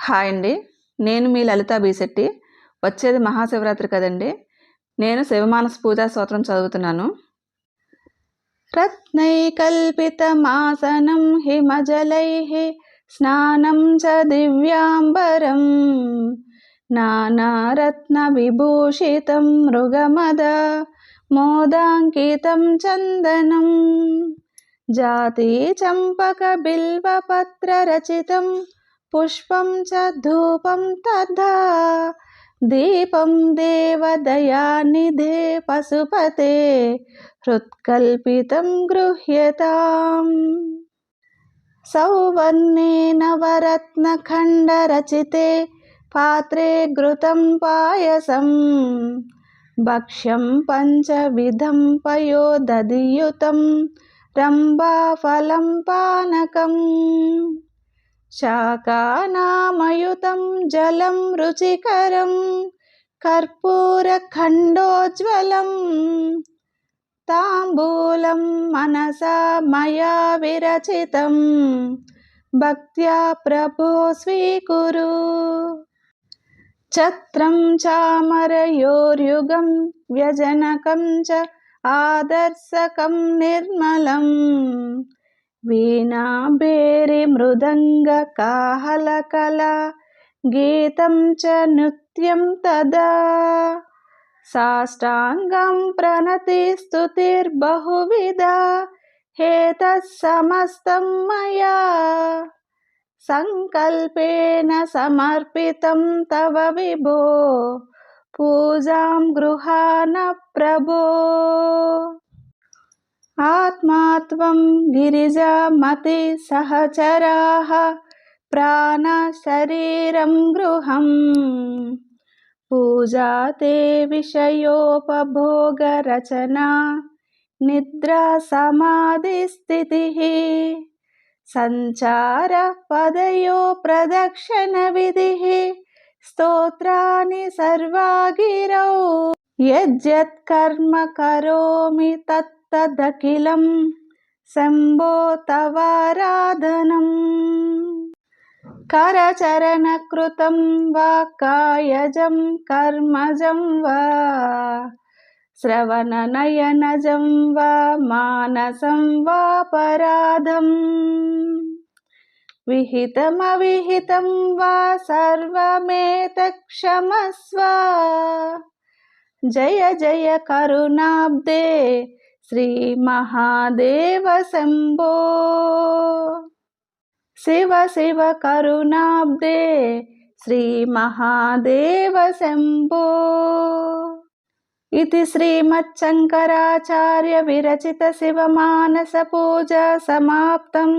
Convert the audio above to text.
Hi అండి. నేను మీ లలితా బీశెట్టి. వచ్చేది మహాశివరాత్రి కదండి. నేను శివమానస పూజా స్తోత్రం చదువుతున్నాను. రత్నైకల్పితమాసనం హిమజలైః స్నానం చ దివ్యాంబరం నానారత్నవిభూషితం మృగమద మోదాంకితం చందనం జాతి చంపక బిల్వపత్రరచితం పుష్పం చ ధూపం తథా దీపం దేవదయానిధే పశుపతే హృత్కల్పితం గృహ్యతాం సౌవర్ణే నవరత్నఖండరచితే పాత్రే ఘృతం పాయసం భక్ష్యం పంచవిధం పయోదధియుతం రంభాఫలం పానకం శాకానామయుతం జలం రుచికరం కర్పూరఖండోజ్వలం తాంబూలం మనసా మయా విరచితం భక్త్యా ప్రభో స్వీకురు ఛత్రం చామరయోర్యుగం వ్యజనకం చ ఆదర్శకం నిర్మలం వీణా భేరి మృదంగ కాహలకల గీతం చ నృత్యం తదా సాష్టాంగం ప్రణతి స్తుతిర్బహువిధా హేతః సమస్తం మయా సంకల్పేన సమర్పితం తవ విభో పూజాం గృహాణ ప్రభో ఆత్మాత్వం గిరిజామతి సహచరాః ప్రాణ శరీరం గృహం పూజా తే విషయోపభోగరచనా నిద్రా సమాధి స్థితిః సంచార పదయో ప్రదక్షిణ విధిః స్తోత్రాని సర్వా గిరౌ యజ్జత్ కర్మ కరోమి తత్తదఖిలం శంభో తవారాధనం కరచరణ కృతం వా కాయజం కర్మజం వా శ్రవణ నయనజం వా మానసం వా పరాధం విహితమవిహితం వా సర్వమేతత్ క్షమస్వ జయ జయ కరుణాబ్దే శ్రీ మహాదేవ శంభో శివ శివ కరుణాబ్దే శ్రీ మహాదేవ శంభో ఇది శ్రీమచ్చంకరాచార్య విరచిత శివమానస పూజా సమాప్తం.